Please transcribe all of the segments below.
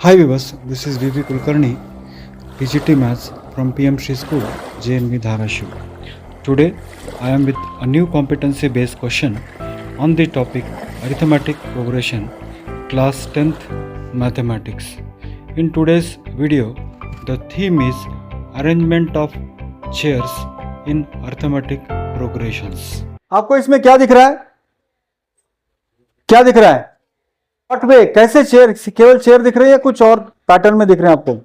Hi viewers, this is VV Kulkarni, PGT Maths from PM Shri School, JNV Dharashu. Today I am with a new competency based question on the topic Arithmetic Progression, Class 10th Mathematics. In today's video, the theme is Arrangement of Chairs in Arithmetic Progressions. आपको इसमें क्या दिख रहा है? क्या दिख रहा है? व्हाट वे, कैसे चेयर? केवल चेयर दिख रही है, कुछ और पैटर्न में दिख रहे हैं आपको?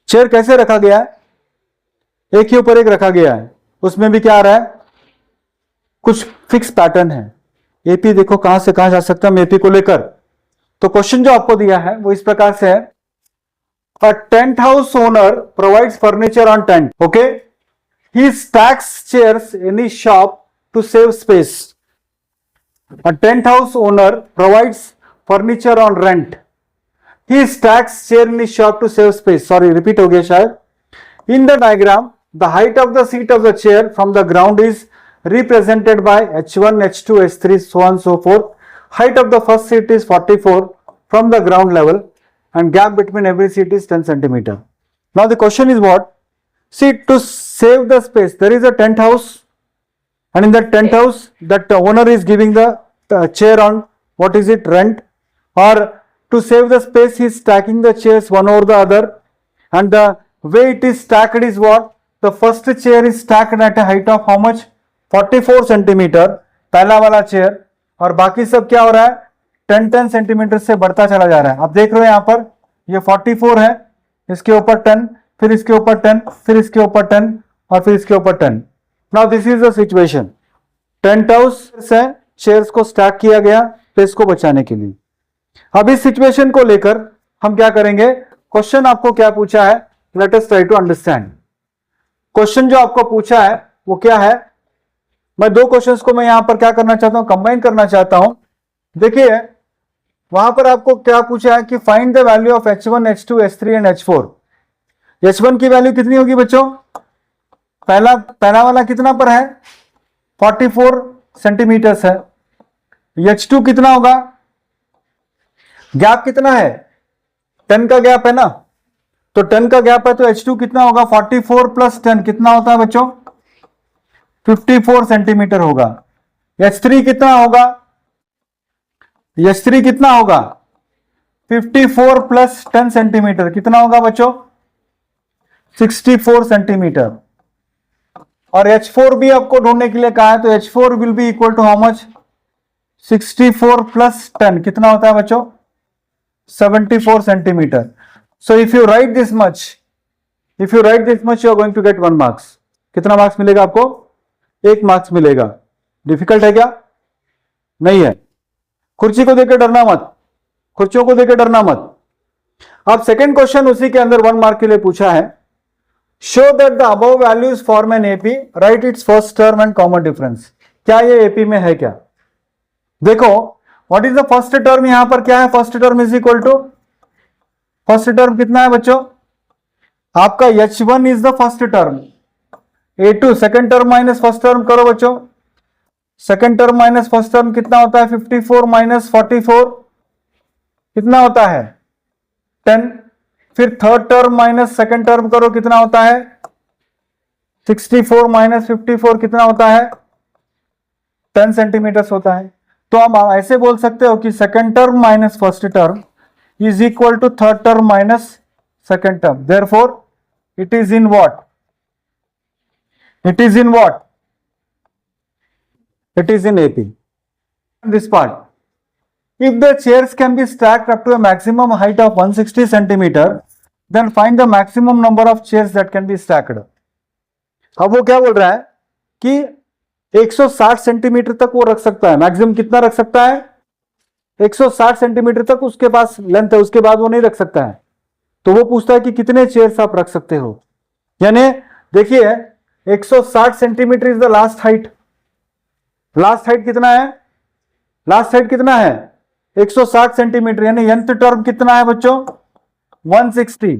चेयर कैसे रखा गया है? एक के ऊपर एक रखा गया है, उसमें भी क्या आ रहा है? कुछ फिक्स पैटर्न है। एपी देखो कहां से कहां जा सकता है एपी को लेकर। तो क्वेश्चन जो आपको दिया है वो इस प्रकार से है, a tent house owner provides furniture on tent, okay, he stacks chairs in his shop to save space. A tent house owner provides furniture on rent. He stacks chair in his shop to save space. Sorry, repeat हो गया शायद. In the diagram, the height of the seat of the chair from the ground is represented by h1, h2, h3, so on so forth. Height of the first seat is 44 from the ground level and gap between every seat is 10 centimeter. Now the question is what? See, to save the space, there is a tent house, and in that tent house, that owner is giving the chair on, what is it, rent, or to save the space, he is stacking the chairs one over the other, and the way it is stacked is what? The first chair is stacked at a height of how much? 44 centimeter, पहला वाला chair, और बाकी सब क्या हो रहा है? 10-10 centimetre से बढ़ता चला जा रहा है। आप देख रहे हो यहाँ पर, ये 44 है, इसके ऊपर 10, फिर इसके ऊपर 10, फिर इसके ऊपर 10, और फिर इसके ऊपर 10। Now this is the situation. Tent house से चेयर्स को स्टैक किया गया स्पेस को बचाने के लिए। अब इस सिचुएशन को लेकर हम क्या करेंगे? क्वेश्चन आपको क्या पूछा है, let us try to understand. Question जो आपको पूछा है वो क्या है? मैं दो क्वेश्चंस को मैं यहां पर क्या करना चाहता हूं, कंबाइन करना चाहता हूं। देखिए वहां पर आपको क्या पूछा है कि find the value of h1, h2, h3 and h4। h1 की वैल्यू कितनी होगी बच्चों? पहला वाला कितना पर है? 44 सेंटीमीटर है। h2 कितना होगा? गैप कितना है? 10 का गैप है ना, तो 10 का गैप है, तो h2 कितना होगा? 44 प्लस 10 कितना होता है बच्चों? 54 सेंटीमीटर होगा। h3 कितना होगा? h3 कितना होगा? 54 प्लस 10 सेंटीमीटर कितना होगा बच्चों? 64 सेंटीमीटर। और h4 भी आपको ढूंढने के लिए कहा है, तो h4 will be equal to how much? 64 plus 10 कितना होता है बच्चों? 74 centimetre. So if you write this much, you are going to get 1 marks. कितना मार्क्स मिलेगा आपको? 1 मार्क्स मिलेगा। डिफिकल्ट है क्या? नहीं है। कुर्सी को देकर डरना मत, कुर्सियों को देकर डरना मत। अब सेकेंड क्वेश्चन उसी के अंदर 1 मार्क के लिए पूछा है, show that the above values form an AP, right it's first term and common difference. क्या ये एपी में है क्या? देखो what is the first term, यहां पर क्या है? First term is equal to, first term कितना है बच्चों? आपका h1 is the first term, a2 second term minus first term करो बच्चों। Second term minus first term कितना होता है? 54 माइनस 44 कितना होता है? 10। फिर third term minus second term करो, कितना होता है? 64 माइनस 54 कितना होता है? 10 सेंटीमीटर होता है। तो हम ऐसे बोल सकते हो कि second term minus first term is equal to third term minus second term. Therefore it is in what? It is in what? It is in AP. This part. If the chairs can be stacked up to a maximum height of 160 centimeter, then find the maximum number of chairs that can be stacked. अब वो क्या बोल रहा है कि 160 centimetre तक वो रख सकता है। मैक्सिमम कितना रख सकता है? 160 सेंटीमीटर तक उसके पास लेंथ है, उसके बाद वो नहीं रख सकता है। तो वो पूछता है कि कितने चेयर्स आप रख सकते हो। यानी देखिए 160 centimetre is the last height. Last height कितना है? लास्ट हाइट कितना है? 160 सेंटीमीटर। यानी nth टर्म कितना है बच्चों? 160।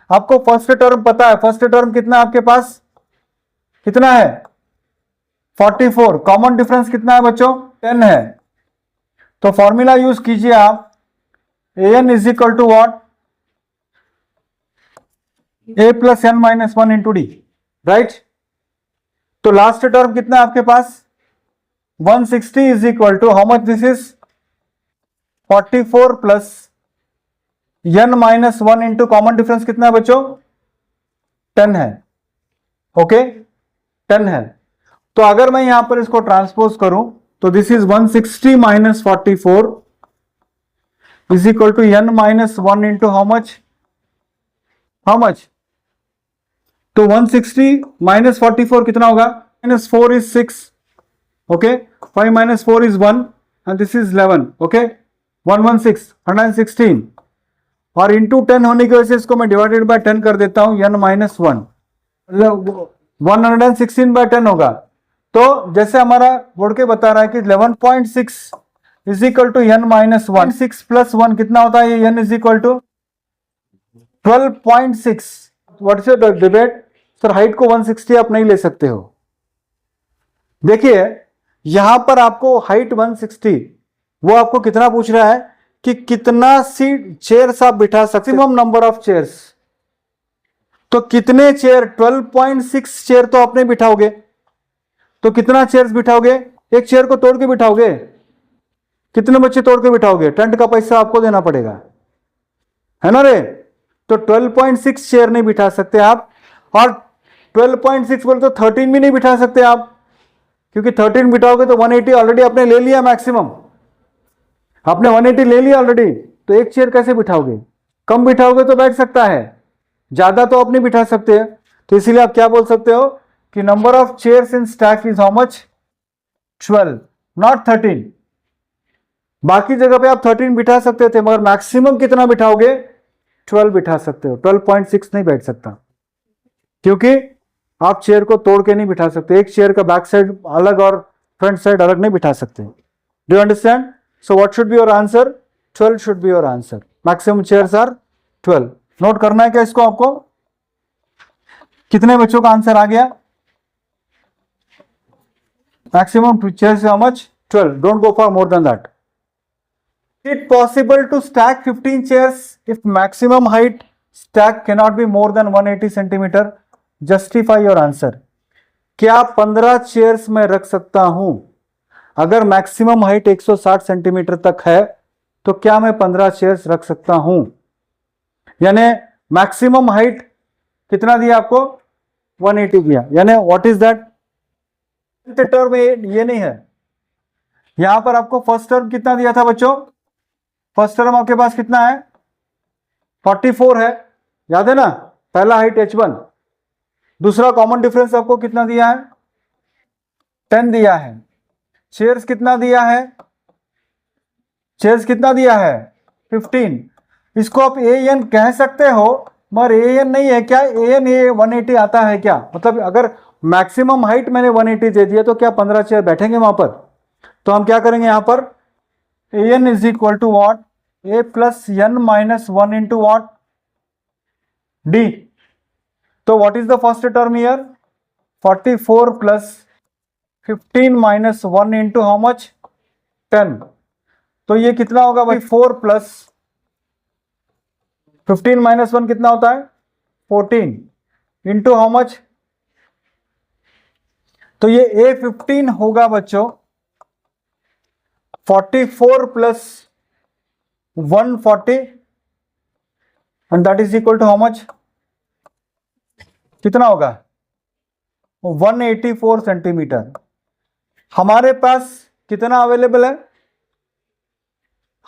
आपको फर्स्ट टर्म पता है, फर्स्ट टर्म कितना है आपके पास? कितना है? 44। कॉमन डिफरेंस कितना है बच्चों? 10 है। तो फॉर्मूला यूज कीजिए आप, an is equal to what, a plus n minus one into d, right. तो लास्ट टर्म कितना है आपके पास, 160 is equal to how much, this is 44 plus n minus one into common difference कितना है बच्चों, 10 है, ओके 10 है। तो अगर मैं यहां पर इसको ट्रांसपोज करूं तो this is 160 minus 44 is equal to n minus one into how much, तो 160 माइनस 44 कितना होगा, minus 4 is 6, okay 5 minus 4 is 1 and this is 11, okay 116 और इंटू 10 होने की वजह से इसको मैं डिवाइडेड बाय 10 कर देता हूं, n माइनस 1 116 बाय 10 होगा। तो जैसे हमारा बोर्ड के बता रहा है कि 11.6 is equal to n minus 1, 6 plus 1 कितना होता है, ये n is equal to 12.6। What's your debate, sir height को 160 आप नहीं ले सकते हो। देखिए यहां पर आपको हाइट 160, वो आपको कितना पूछ रहा है कि कितना सीट चेयर्स आप बिठा सकते, मैक्सिमम नंबर ऑफ चेयर्स। तो कितने चेयर, 12.6 चेयर तो आप नहीं बिठाओगे, तो कितना चेयर्स बिठाओगे, एक चेयर को तोड़ के बिठाओगे, कितने बच्चे तोड़ के बिठाओगे, टेंट का पैसा आपको देना पड़ेगा, है ना रे। तो 12.6 चेयर नहीं बिठा सकते आप, और 12.6 बोले तो 13 भी नहीं बिठा सकते आप, क्योंकि 13 बिठाओगे तो 180 ऑलरेडी आपने ले लिया, मैक्सिमम आपने 180 ले लिया ऑलरेडी, तो एक चेयर कैसे बिठाओगे, कम बिठाओगे तो बैठ सकता है, ज्यादा तो आप नहीं बिठा सकते। तो इसीलिए आप क्या बोल सकते हो कि number of chairs in stack is how much, 12 not 13। बाकी जगह पे आप 13 बिठा सकते थे, मगर मैक्सिमम कितना बिठाओगे, 12 बिठा सकते हो, 12.6 नहीं बैठ सकता, क्योंकि आप चेयर को तोड़ के नहीं बिठा सकते, एक चेयर का बैक साइड अलग और फ्रंट साइड अलग नहीं बिठा सकते। Do you understand? So what should be your answer, 12 should be your answer, maximum chairs are 12। Note करना है क्या इसको आपको? कितने बच्चों का आंसर आ गया? Maximum chairs how much, 12, don't go for more than that. It possible to stack 15 chairs if maximum height stack cannot be more than 180 centimeter? Justify your answer. क्या 15 चेयर्स में रख सकता हूं? अगर मैक्सिमम हाइट 160 सेंटीमीटर तक है तो क्या मैं 15 चेयर्स रख सकता हूं? यानी मैक्सिमम हाइट कितना दिया आपको, 180 दिया, यानी व्हाट इज दैट, टर्म ये नहीं है। यहां पर आपको फर्स्ट टर्म कितना दिया था बच्चों, फर्स्ट टर्म आपके पास कितना है, 44 है, याद है ना, पहला हाइट h1, दूसरा कॉमन डिफरेंस आपको कितना दिया है, 10 दिया है, चेयर्स कितना दिया है, चेयर्स कितना दिया है, 15। इसको आप an कह सकते हो, मगर an नहीं है क्या, an ये 180 आता है क्या, मतलब अगर मैक्सिमम हाइट मैंने 180 दे दिया तो क्या 15 चेयर बैठेंगे वहां पर? तो हम क्या करेंगे यहां पर, an is equal to what, a plus n minus one into what, d। तो what is the first term here, 44 plus 15 minus one into how much, 10। तो ये कितना होगा भाई, 4 प्लस 15 माइनस 1 कितना होता है, 14 इंटू हाउ मच, तो ये a15 होगा बच्चों 44 plus 140 and that is equal to how much, कितना होगा, 184 सेंटीमीटर। हमारे पास कितना अवेलेबल है,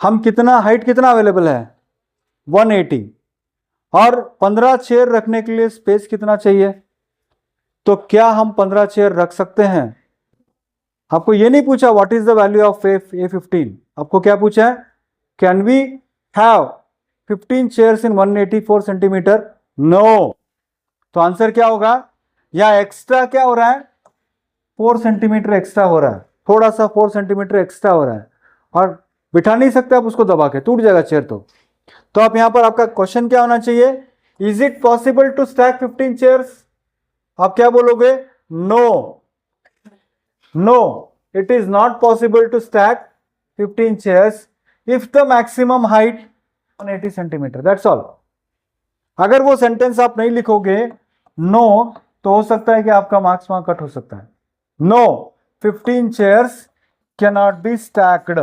हम कितना हाइट कितना अवेलेबल है, 180, और 15 चेयर रखने के लिए स्पेस कितना चाहिए, तो क्या हम 15 चेयर रख सकते हैं? आपको ये नहीं पूछा what is the value of A15, आपको क्या पूछा है, can we have 15 chairs in 184 centimetre? No. तो आंसर क्या होगा, या एक्स्ट्रा क्या हो रहा है, 4 सेंटीमीटर एक्स्ट्रा हो रहा है, थोड़ा सा 4 सेंटीमीटर एक्स्ट्रा हो रहा है, और बिठा नहीं सकते आप उसको दबा के, टूट जाएगा चेयर। तो आप यहां पर आपका क्वेश्चन क्या होना चाहिए, is it possible to stack 15 chairs? आप क्या बोलोगे, no, no it is not possible to stack 15 chairs if the maximum height 180 centimetre, that's all. अगर वो सेंटेंस आप नहीं लिखोगे नो, तो हो सकता है कि आपका मार्क्स वहां कट हो सकता है। No, 15 chairs can not be stacked.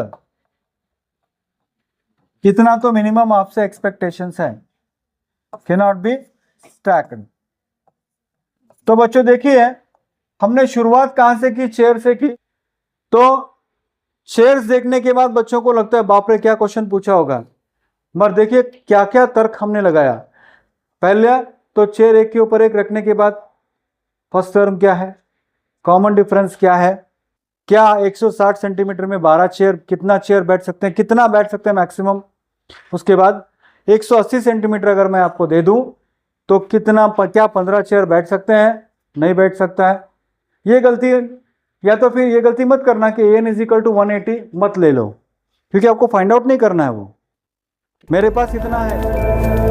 कितना तो मिनिमम आपसे एक्सपेक्टेशंस है, कैन नॉट बी स्टैक्ड। तो बच्चों देखिए, हमने शुरुआत कहां से की? चेयर से की। तो चेयर्स देखने के बाद बच्चों को लगता है बाप रे क्या क्वेश्चन पूछा होगा, मगर देखिए क्या क्या तर्क हमने लगाया। पहले तो चेयर एक के ऊपर एक रखने के बाद फर्स्ट टर्म क्या है, कॉमन डिफरेंस क्या है, क्या 160 सेंटीमीटर में 12 चेयर, कितना चेयर बैठ सकते हैं, कितना बैठ सकते हैं मैक्सिमम। उसके बाद 180 सेंटीमीटर अगर मैं आपको दे दूं तो कितना, क्या 15 चेयर बैठ सकते हैं? नहीं बैठ सकता है। ये गलती, या तो फिर ये गलती मत करना कि n = 180 मत ले लो, क्योंकि आपको फाइंड आउट नहीं करना है वो। मेरे पास इतना है,